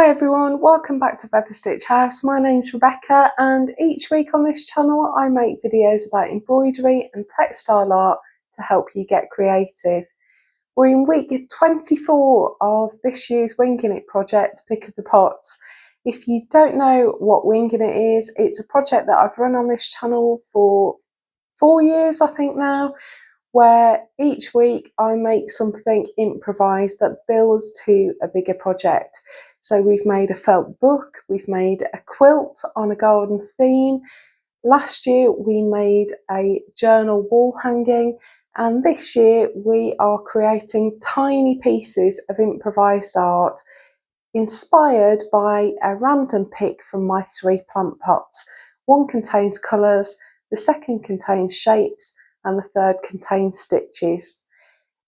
Hi everyone, welcome back to Feather Stitch House. My name's Rebecca and each week on this channel I make videos about embroidery and textile art to help you get creative. We're in week 24 of this year's Winging It project, Pick of the Pots. If you don't know what Winging It is, it's a project that I've run on this channel for 4 years I think now, where each week I make something improvised that builds to a bigger project. So we've made a felt book, we've made a quilt on a garden theme. Last year we made a journal wall hanging, and this year we are creating tiny pieces of improvised art inspired by a random pick from my 3 plant pots. One contains colours, the second contains shapes, and the third contains stitches.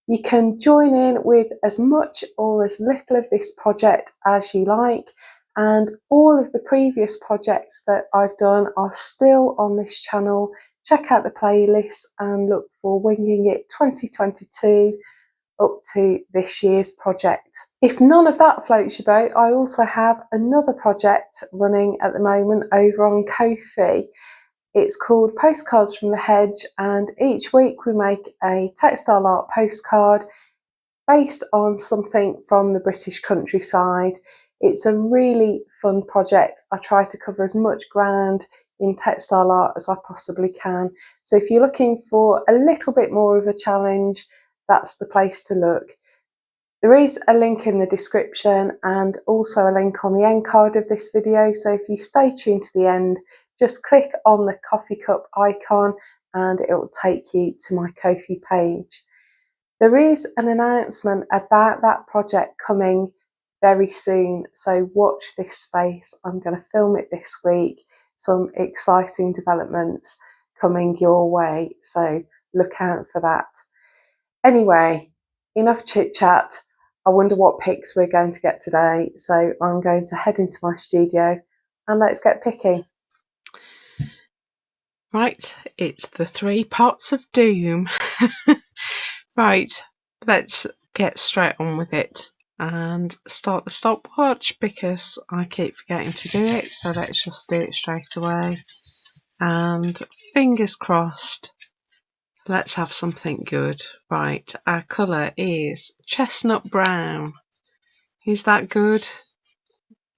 You can join in with as much or as little of this project as you like, and all of the previous projects that I've done are still on this channel. Check out the playlist and look for Winging It 2022 up to this year's project. If none of that floats your boat, I also have another project running at the moment over on Ko-fi. It's called Postcards from the Hedge, and each week we make a textile art postcard based on something from the British countryside. It's a really fun project. I try to cover as much ground in textile art as I possibly can. So if you're looking for a little bit more of a challenge, that's the place to look. There is a link in the description and also a link on the end card of this video, so if you stay tuned to the end, just click on the coffee cup icon and it will take you to my Ko-fi page. There is an announcement about that project coming very soon, so watch this space. I'm going to film it this week. Some exciting developments coming your way, so look out for that. Anyway, enough chit chat. I wonder what picks we're going to get today, so I'm going to head into my studio and let's get picking. Right, it's the 3 pots of doom. Right, let's get straight on with it and start the stopwatch because I keep forgetting to do it, so let's just do it straight away. And fingers crossed, let's have something good. Right, our colour is chestnut brown. Is that good?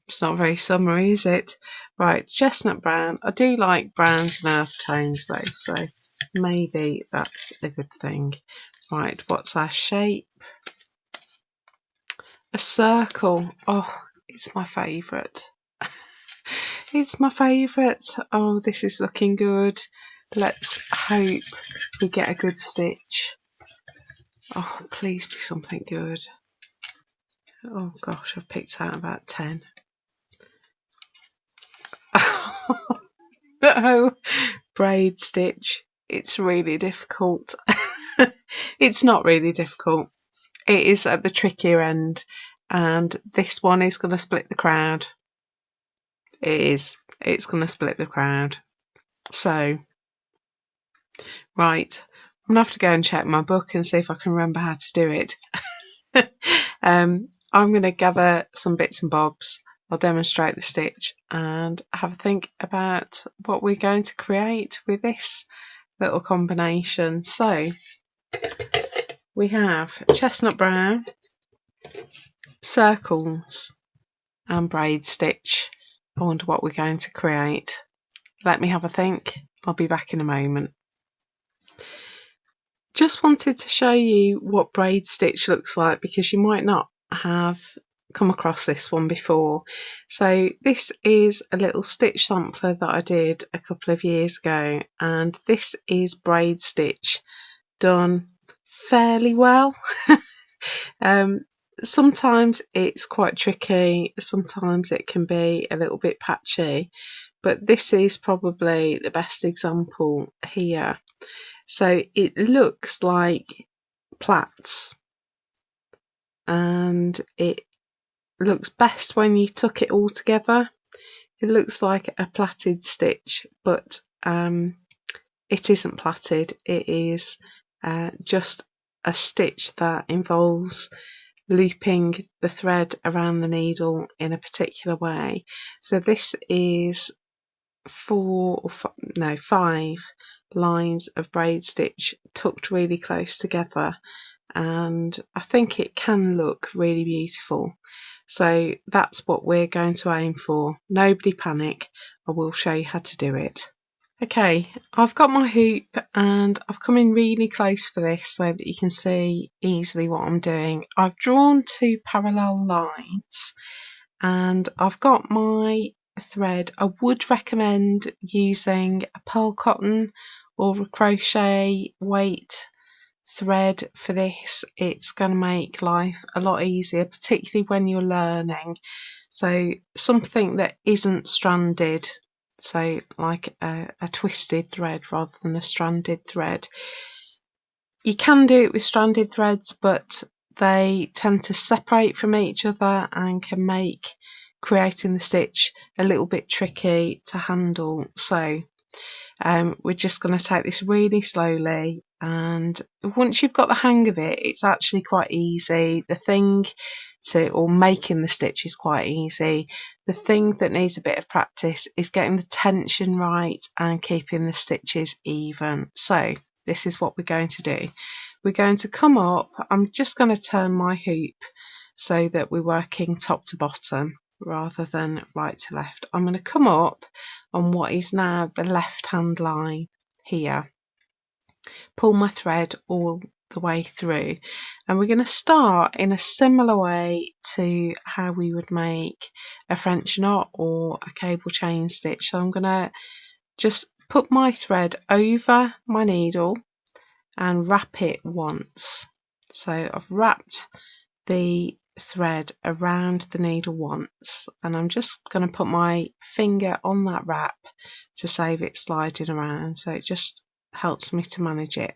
It's not very summery, is it? Right, chestnut brown. I do like browns and earth tones though, so maybe that's a good thing. Right, what's our shape? A circle. Oh, it's my favourite. It's my favourite. Oh, this is looking good. Let's hope we get a good stitch. Oh, please be something good. Oh gosh, I've picked out about 10. No, braid stitch. It's really difficult. It's not really difficult. It is at the trickier end, and this one is going to split the crowd. It is. It's going to split the crowd. So, right, I'm going to have to go and check my book and see if I can remember how to do it. I'm going to gather some bits and bobs. I'll demonstrate the stitch and have a think about what we're going to create with this little combination. So we have chestnut brown, circles and braid stitch. I wonder what we're going to create. Let me have a think. I'll be back in a moment. Just wanted to show you what braid stitch looks like because you might not have come across this one before. So this is a little stitch sampler that I did a couple of years ago, and this is braid stitch done fairly well. Sometimes it's quite tricky, sometimes it can be a little bit patchy, but this is probably the best example here. So it looks like plaits, and it looks best when you tuck it all together. It looks like a plaited stitch, but it isn't plaited. It is just a stitch that involves looping the thread around the needle in a particular way. So this is 5 lines of braid stitch tucked really close together, and I think it can look really beautiful. So that's what we're going to aim for. Nobody panic, I will show you how to do it. Okay, I've got my hoop and I've come in really close for this so that you can see easily what I'm doing. I've drawn 2 parallel lines and I've got my thread. I would recommend using a pearl cotton or a crochet weight thread for this. It's going to make life a lot easier, particularly when you're learning. So something that isn't stranded, so like a twisted thread rather than a stranded thread. You can do it with stranded threads, but they tend to separate from each other and can make creating the stitch a little bit tricky to handle. So we're just going to take this really slowly, and once you've got the hang of it, it's actually quite easy. Making the stitch is quite easy. The thing that needs a bit of practice is getting the tension right and keeping the stitches even. So this is what we're going to do. We're going to come up, I'm just going to turn my hoop so that we're working top to bottom rather than right to left. I'm going to come up on what is now the left hand line here, pull my thread all the way through, and we're going to start in a similar way to how we would make a French knot or a cable chain stitch. So I'm going to just put my thread over my needle and wrap it once. So I've wrapped the thread around the needle once, and I'm just going to put my finger on that wrap to save it sliding around, so it just helps me to manage it.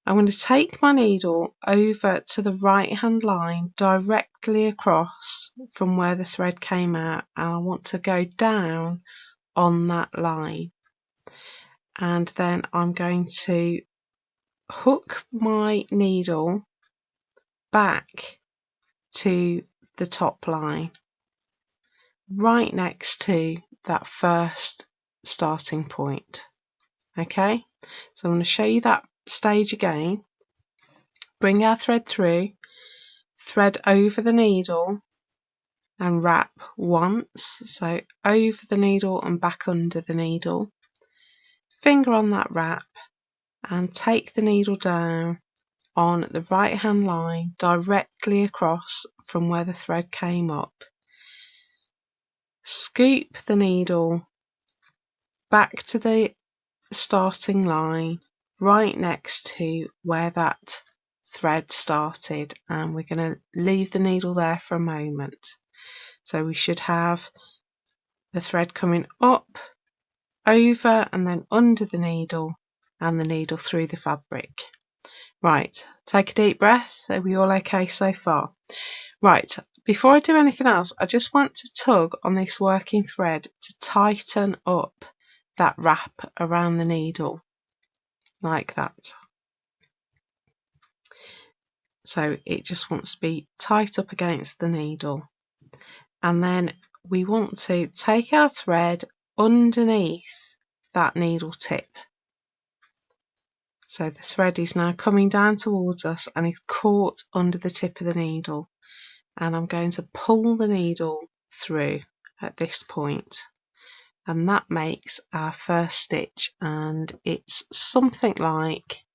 I'm going to take my needle over to the right hand line directly across from where the thread came out, and I want to go down on that line, and then I'm going to hook my needle back to the top line right next to that first starting point. Okay, so I'm going to show you that stage again. Bring our thread through, thread over the needle and wrap once, so over the needle and back under the needle, finger on that wrap and take the needle down on the right hand line directly across from where the thread came up. Scoop the needle back to the starting line right next to where that thread started, and we're going to leave the needle there for a moment. So we should have the thread coming up, over and then under the needle, and the needle through the fabric. Right, take a deep breath. Are we all okay so far? Right, before I do anything else, I just want to tug on this working thread to tighten up that wrap around the needle, like that. So it just wants to be tight up against the needle. And then we want to take our thread underneath that needle tip. So the thread is now coming down towards us and is caught under the tip of the needle. And I'm going to pull the needle through at this point. And that makes our first stitch, and it's something like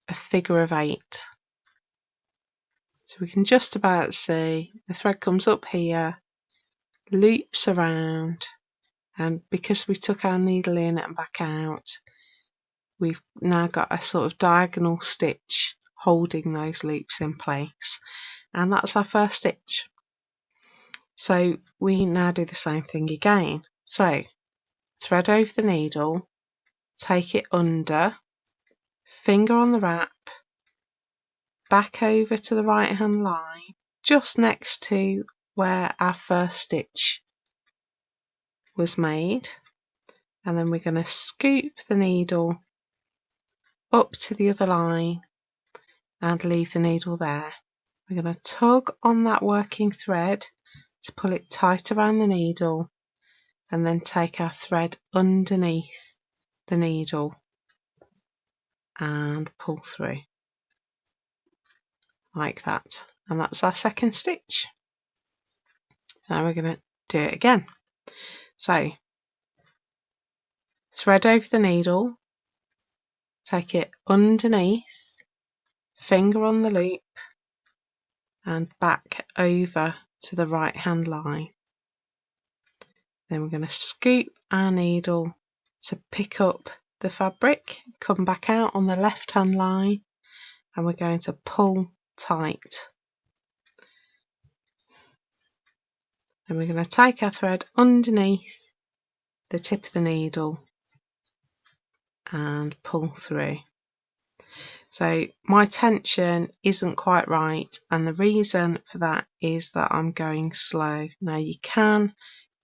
a figure of 8. So we can just about see the thread comes up here, loops around, and because we took our needle in and back out, we've now got a sort of diagonal stitch holding those loops in place, and that's our first stitch. So we now do the same thing again. So thread over the needle, take it under, finger on the wrap, back over to the right hand line, just next to where our first stitch was made, and then we're going to scoop the needle up to the other line and leave the needle there. We're going to tug on that working thread to pull it tight around the needle, and then take our thread underneath the needle and pull through like that. And that's our second stitch. So now we're going to do it again. So thread over the needle, take it underneath, finger on the loop, and back over to the right hand line. Then we're going to scoop our needle to pick up the fabric, come back out on the left hand line, and we're going to pull tight. Then we're going to take our thread underneath the tip of the needle and pull through. So my tension isn't quite right, and the reason for that is that I'm going slow. Now you can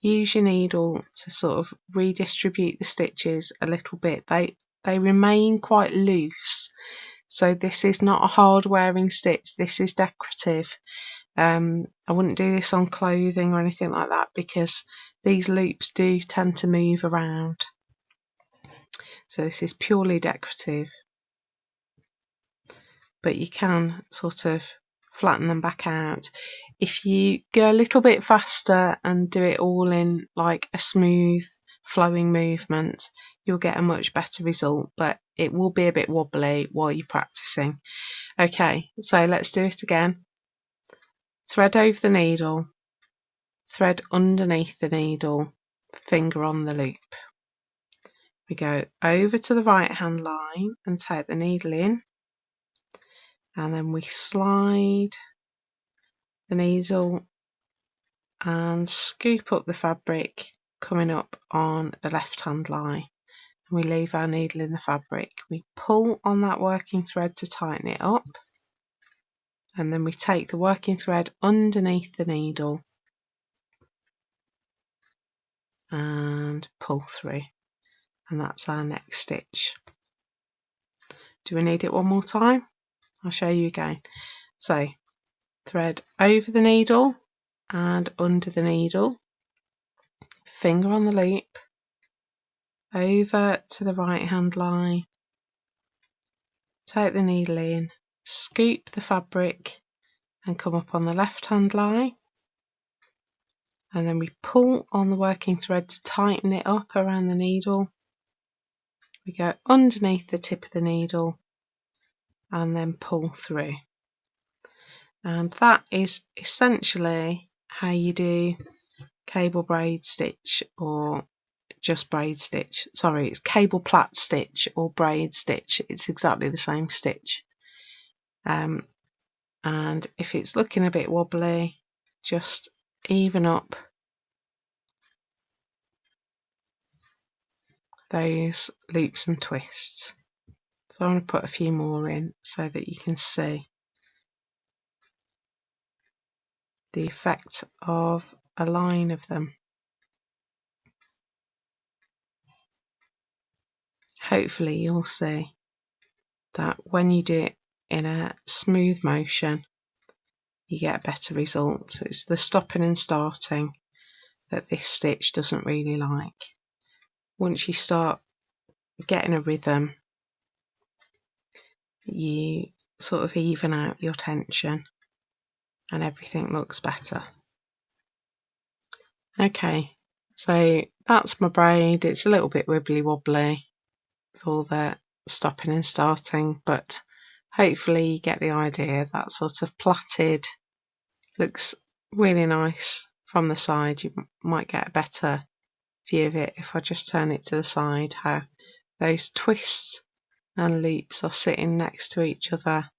use your needle to sort of redistribute the stitches a little bit. They remain quite loose, so this is not a hard wearing stitch, this is decorative. I wouldn't do this on clothing or anything like that because these loops do tend to move around. So this is purely decorative, but you can sort of flatten them back out. If you go a little bit faster and do it all in like a smooth flowing movement, you'll get a much better result, but it will be a bit wobbly while you're practicing. Okay, so let's do it again. Thread over the needle, thread underneath the needle, finger on the loop. We go over to the right hand line and take the needle in, and then we slide the needle and scoop up the fabric coming up on the left hand line, and we leave our needle in the fabric. We pull on that working thread to tighten it up, and then we take the working thread underneath the needle and pull through, and that's our next stitch. Do we need it one more time? I'll show you again. So thread over the needle and under the needle, finger on the loop, over to the right hand line, take the needle in, scoop the fabric and come up on the left hand line, and then we pull on the working thread to tighten it up around the needle. We go underneath the tip of the needle and then pull through. And that is essentially how you do cable braid stitch or just braid stitch. Sorry, it's cable plait stitch or braid stitch. It's exactly the same stitch. And if it's looking a bit wobbly, just even up those loops and twists. So I'm going to put a few more in so that you can see the effect of a line of them. Hopefully you'll see that when you do it in a smooth motion, you get better results. It's the stopping and starting that this stitch doesn't really like. Once you start getting a rhythm, you sort of even out your tension and everything looks better. Okay, so that's my braid. It's a little bit wibbly wobbly with all the stopping and starting, but hopefully you get the idea. That sort of plaited looks really nice from the side. You might get a better view of it if I just turn it to the side, how those twists and loops are sitting next to each other,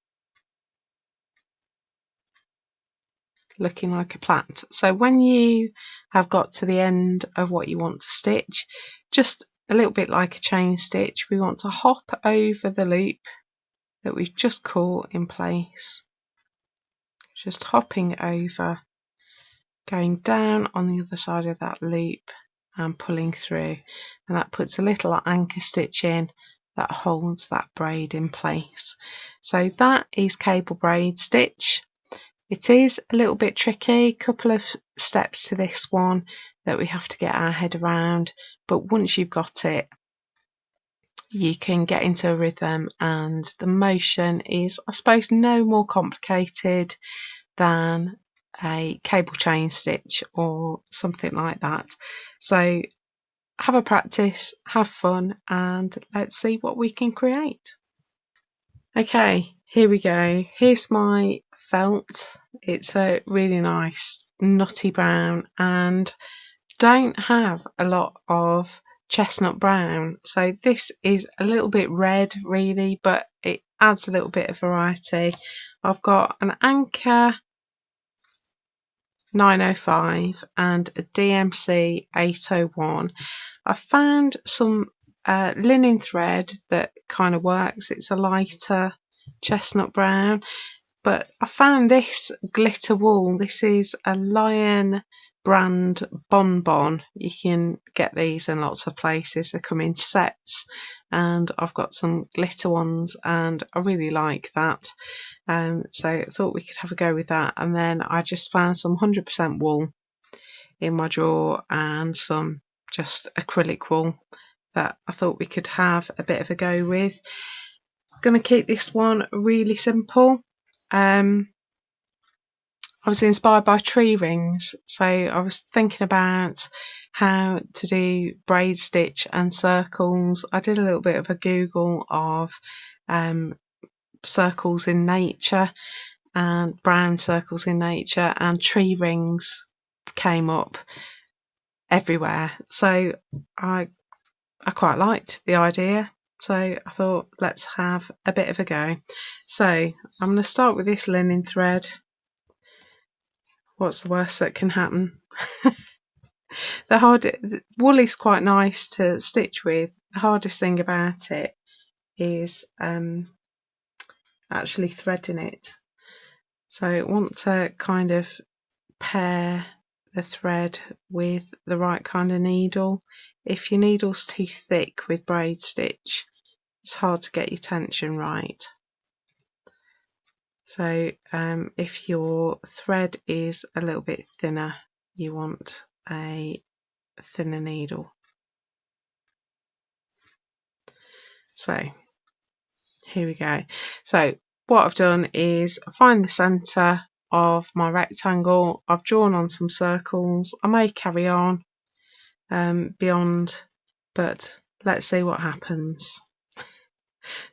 looking like a plait. So when you have got to the end of what you want to stitch, just a little bit like a chain stitch, we want to hop over the loop that we've just caught in place, just hopping over, going down on the other side of that loop and pulling through, and that puts a little anchor stitch in that holds that braid in place. So that is cable braid stitch. It is a little bit tricky, a couple of steps to this one that we have to get our head around, but once you've got it, you can get into a rhythm, and the motion is, I suppose, no more complicated than a cable chain stitch or something like that. So have a practice, have fun, and let's see what we can create. Okay, here we go. Here's my felt. It's a really nice nutty brown and don't have a lot of chestnut brown. So this is a little bit red really, but it adds a little bit of variety. I've got an Anchor 905 and a DMC 801. I found some linen thread that kind of works. It's a lighter chestnut brown, but I found this glitter wool. This is a Lion brand bonbon. You can get these in lots of places. They come in sets, and I've got some glitter ones and I really like that. So I thought we could have a go with that. And then I just found some 100% wool in my drawer and some just acrylic wool that I thought we could have a bit of a go with. I'm going to keep this one really simple. I was inspired by tree rings, so I was thinking about how to do braid stitch and circles. I did a little bit of a Google of circles in nature and brown circles in nature, and tree rings came up everywhere. So I quite liked the idea. So I thought, let's have a bit of a go. So I'm going to start with this linen thread. What's the worst that can happen? The wool is quite nice to stitch with. The hardest thing about it is actually threading it. So I want to kind of pair the thread with the right kind of needle. If your needle's too thick with braid stitch, it's hard to get your tension right. So if your thread is a little bit thinner, you want a thinner needle. So here we go. So what I've done is find the centre of my rectangle. I've drawn on some circles. I may carry on beyond, but let's see what happens.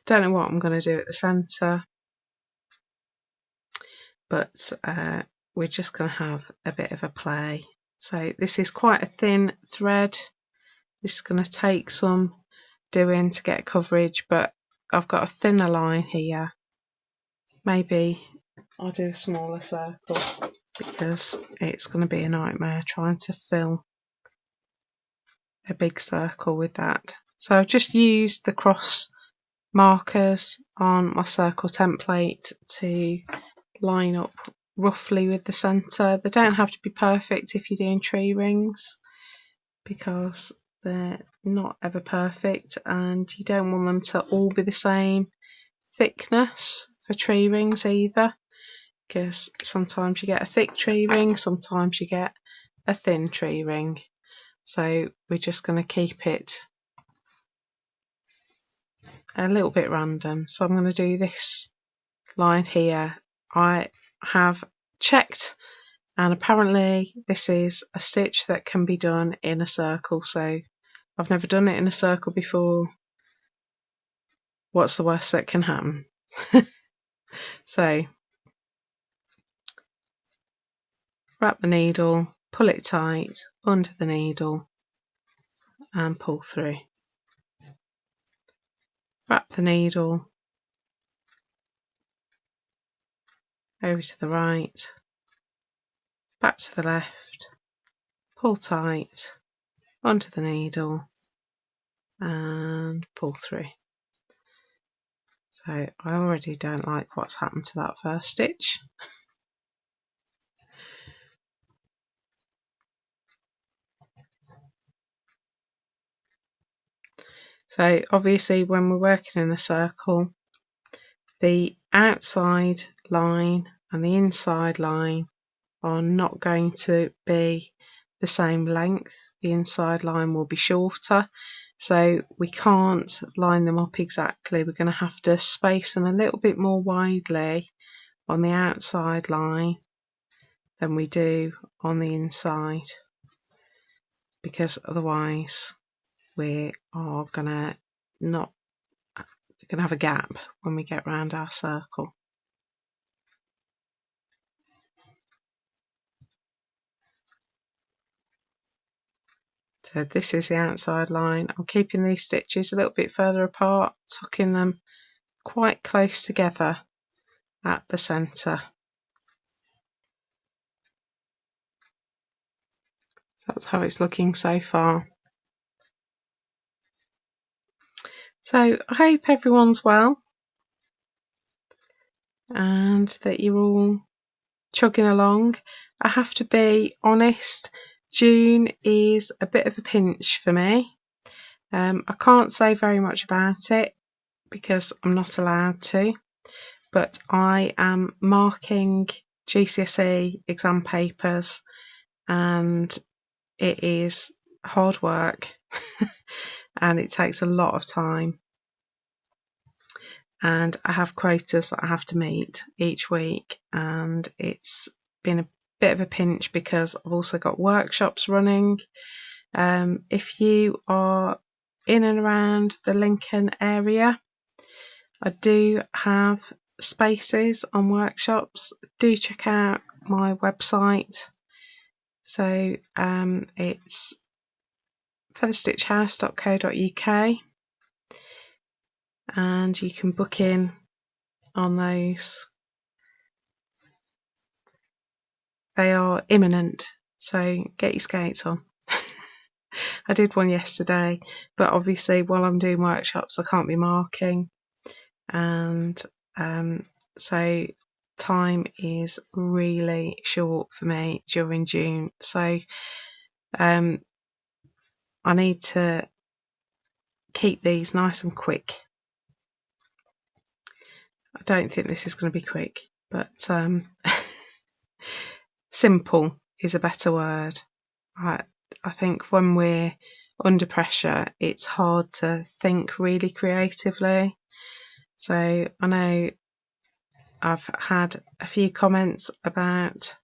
Don't know what I'm going to do at the centre, but we're just going to have a bit of a play. So this is quite a thin thread. This is going to take some doing to get coverage, but I've got a thinner line here. Maybe I'll do a smaller circle because it's going to be a nightmare trying to fill a big circle with that. So I've just used the cross markers on my circle template to line up roughly with the centre. They don't have to be perfect if you're doing tree rings because they're not ever perfect, and you don't want them to all be the same thickness for tree rings either, because sometimes you get a thick tree ring, sometimes you get a thin tree ring. So we're just going to keep it a little bit random. So I'm going to do this line here. I have checked, and apparently this is a stitch that can be done in a circle. So I've never done it in a circle before. What's the worst that can happen? So wrap the needle, pull it tight under the needle and pull through. Wrap the needle over to the right, back to the left, pull tight onto the needle and pull through. So I already don't like what's happened to that first stitch. So obviously when we're working in a circle, the outside line and the inside line are not going to be the same length. The inside line will be shorter, so we can't line them up exactly. We're going to have to space them a little bit more widely on the outside line than we do on the inside, because otherwise we are gonna have a gap when we get round our circle. So this is the outside line. I'm keeping these stitches a little bit further apart, tucking them quite close together at the centre. So that's how it's looking so far. So I hope everyone's well and that you're all chugging along. I have to be honest, June is a bit of a pinch for me. I can't say very much about it because I'm not allowed to, but I am marking GCSE exam papers and it is hard work and it takes a lot of time, and I have quotas that I have to meet each week, and it's been a bit of a pinch because I've also got workshops running. If you are in and around the Lincoln area, I do have spaces on workshops. Do check out my website. So it's featherstitchhouse.co.uk, and you can book in on those. They are imminent, so get your skates on. I did one yesterday, but obviously while I'm doing workshops I can't be marking, and so time is really short for me during June, so I need to keep these nice and quick. I don't think this is going to be quick, but simple is a better word. I think when we're under pressure, it's hard to think really creatively. So I know I've had a few comments about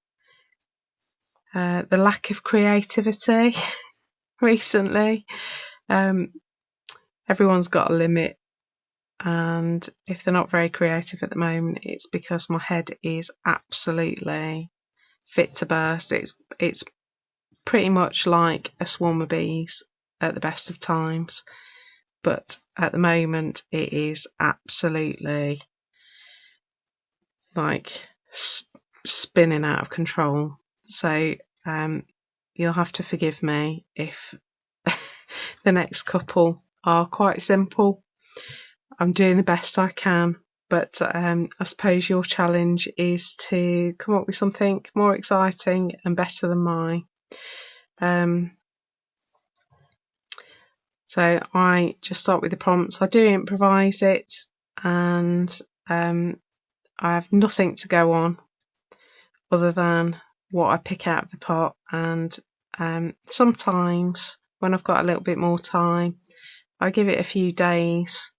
the lack of creativity recently. Everyone's got a limit, and if they're not very creative at the moment, it's because my head is absolutely fit to burst. It's pretty much like a swarm of bees at the best of times, but at the moment it is absolutely like spinning out of control. So you'll have to forgive me if the next couple are quite simple. I'm doing the best I can, but I suppose your challenge is to come up with something more exciting and better than mine. So I just start with the prompts. I do improvise it, and I have nothing to go on other than what I pick out of the pot, and sometimes when I've got a little bit more time I give it a few days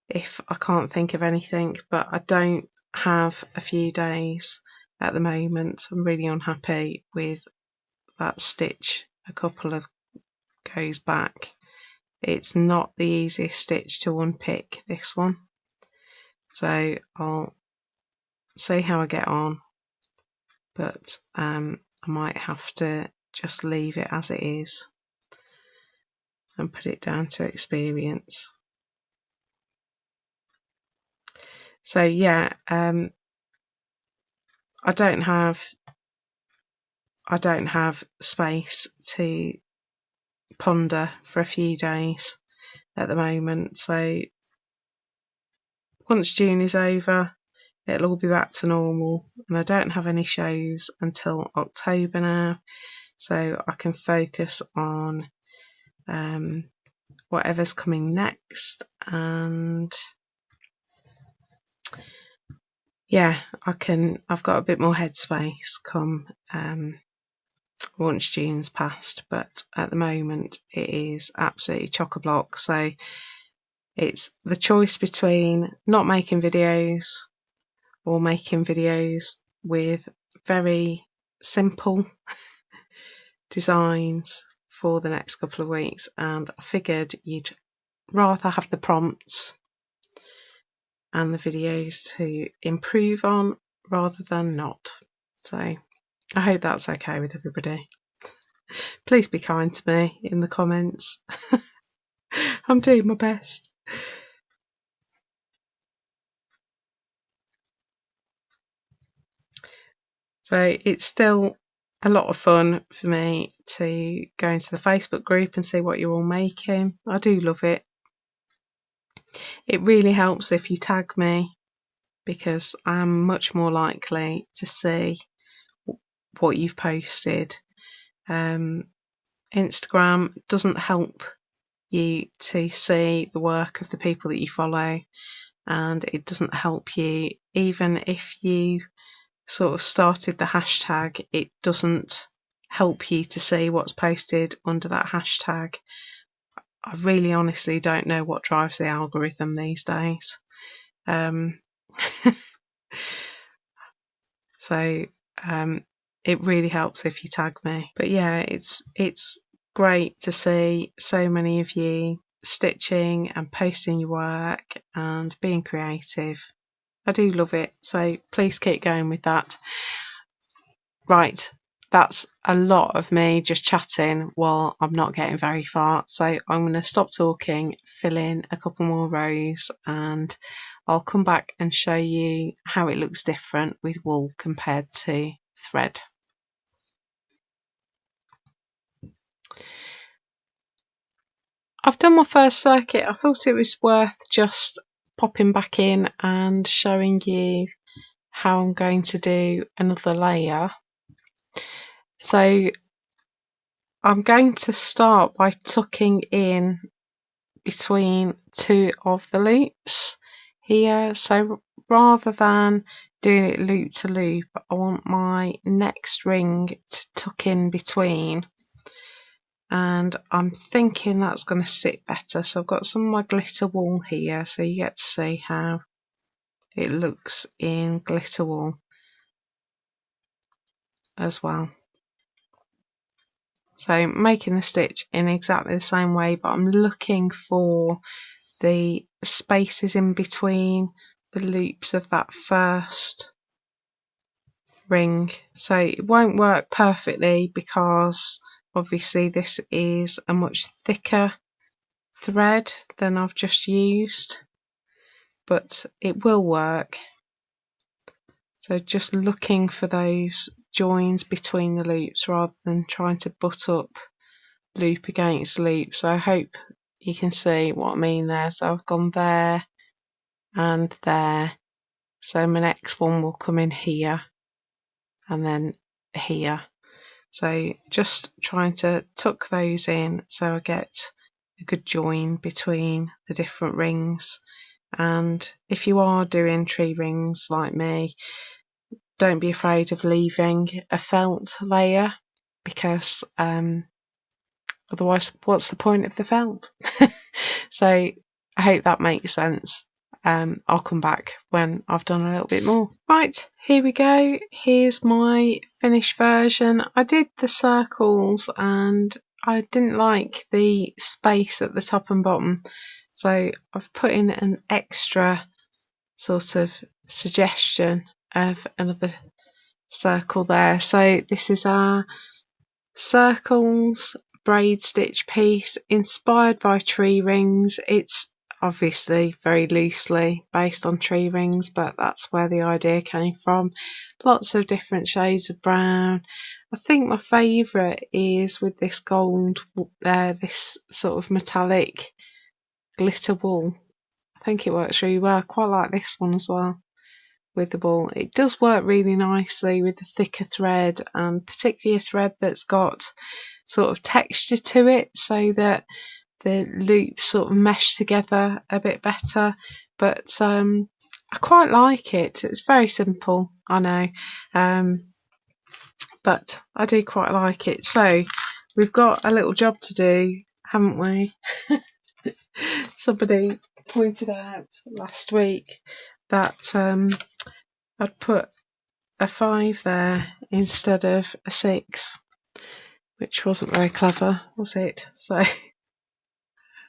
if I can't think of anything, but I don't have a few days at the moment. I'm really unhappy with that stitch a couple of goes back. It's not the easiest stitch to unpick, this one, so I'll see how I get on, but I might have to just leave it as it is and put it down to experience. So yeah, I don't have space to ponder for a few days at the moment, so once June is over it'll all be back to normal, and I don't have any shows until October now, so I can focus on whatever's coming next. And yeah, I've got a bit more headspace come once June's passed, but at the moment it is absolutely chock-a-block. So it's the choice between not making videos or making videos with very simple designs for the next couple of weeks, and I figured you'd rather have the prompts and the videos to improve on rather than not. So I hope that's okay with everybody. Please be kind to me in the comments. I'm doing my best. So it's still a lot of fun for me to go into the Facebook group and see what you're all making. I do love it. It really helps if you tag me, because I'm much more likely to see what you've posted. Instagram doesn't help you to see the work of the people that you follow, and it doesn't help you even if you sort of started the hashtag. It doesn't help you to see what's posted under that hashtag. I really honestly don't know what drives the algorithm these days. So it really helps if you tag me. But yeah, it's great to see so many of you stitching and posting your work and being creative. I do love it, so please keep going with that. Right, that's a lot of me just chatting while I'm not getting very far, so I'm going to stop talking, fill in a couple more rows, and I'll come back and show you how it looks different with wool compared to thread. I've done my first circuit. I thought it was worth just popping back in and showing you how I'm going to do another layer. So I'm going to start by tucking in between two of the loops here. So rather than doing it loop to loop, I want my next ring to tuck in between, and I'm thinking that's going to sit better. So I've got some of my glitter wool here, so you get to see how it looks in glitter wool as well. So making the stitch in exactly the same way, but I'm looking for the spaces in between the loops of that first ring. So it won't work perfectly because obviously this is a much thicker thread than I've just used, but it will work. So just looking for those joins between the loops rather than trying to butt up loop against loop. So I hope you can see what I mean there. So I've gone there and there. So my next one will come in here and then here. So just trying to tuck those in so I get a good join between the different rings. And if you are doing tree rings like me, don't be afraid of leaving a felt layer, because otherwise what's the point of the felt? So I hope that makes sense. I'll come back when I've done a little bit more. Right, here we go. Here's my finished version. I did the circles and I didn't like the space at the top and bottom, so I've put in an extra sort of suggestion of another circle there. So this is our circles braid stitch piece inspired by tree rings. It's obviously very loosely based on tree rings, but that's where the idea came from. Lots of different shades of brown. I think my favourite is with this gold, this sort of metallic glitter wool. I think it works really well. I quite like this one as well with the wool. It does work really nicely with the thicker thread, and particularly a thread that's got sort of texture to it, so that the loops sort of mesh together a bit better, but I quite like it. It's very simple, I know, but I do quite like it. So we've got a little job to do, haven't we? Somebody pointed out last week that I'd put a 5 there instead of a 6, which wasn't very clever, was it? So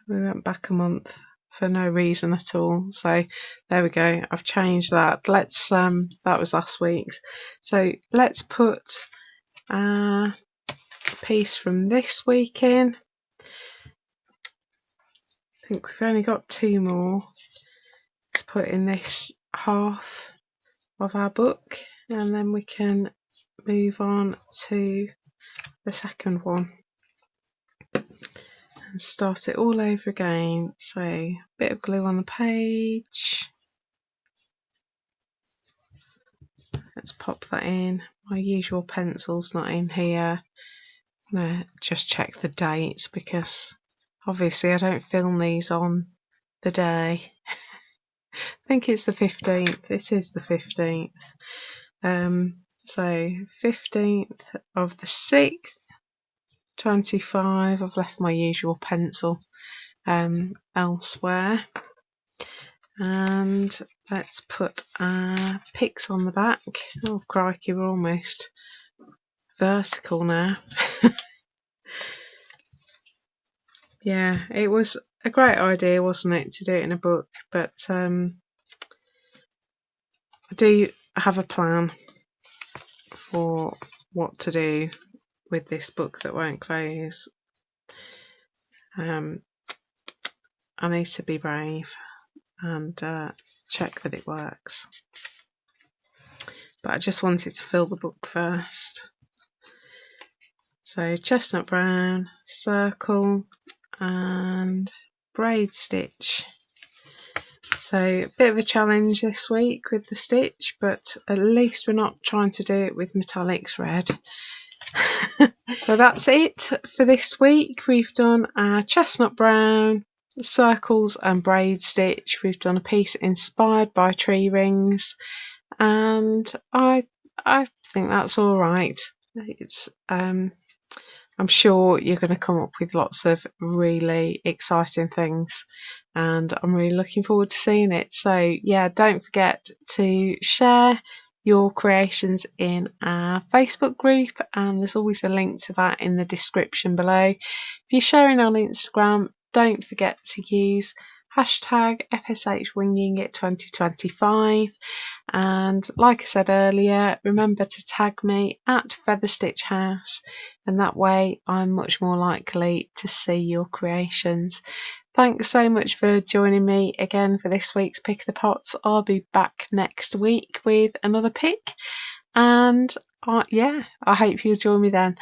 we went back a month for no reason at all. So there we go. I've changed that. Let's that was last week's. So let's put a piece from this week in. I think we've only got 2 more to put in this half of our book, and then we can move on to the second one and start it all over again. So a bit of glue on the page. Let's pop that in. My usual pencil's not in here. I'm going to just check the dates because obviously I don't film these on the day. I think it's the 15th. It is the 15th. So 15th of the 6th, 25. I've left my usual pencil elsewhere. And let's put our picks on the back. Oh crikey, we're almost vertical now. Yeah, it was a great idea, wasn't it, to do it in a book, but I do have a plan for what to do with this book that won't close. I need to be brave and check that it works. But I just wanted to fill the book first. So chestnut brown, circle and braid stitch. So a bit of a challenge this week with the stitch, but at least we're not trying to do it with metallics red. So that's it for this week. We've done our chestnut brown, circles and braid stitch. We've done a piece inspired by tree rings, and I think that's all right. It's I'm sure you're going to come up with lots of really exciting things, and I'm really looking forward to seeing it. So yeah, don't forget to share your creations in our Facebook group, and there's always a link to that in the description below. If you're sharing on Instagram, don't forget to use hashtag FSHWingingIt2025, and like I said earlier, remember to tag me at Featherstitch House, and that way I'm much more likely to see your creations. Thanks so much for joining me again for this week's Pick of the Pots. I'll be back next week with another pick, and I hope you'll join me then.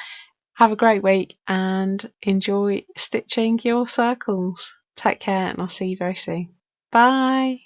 Have a great week and enjoy stitching your circles. Take care, and I'll see you very soon. Bye.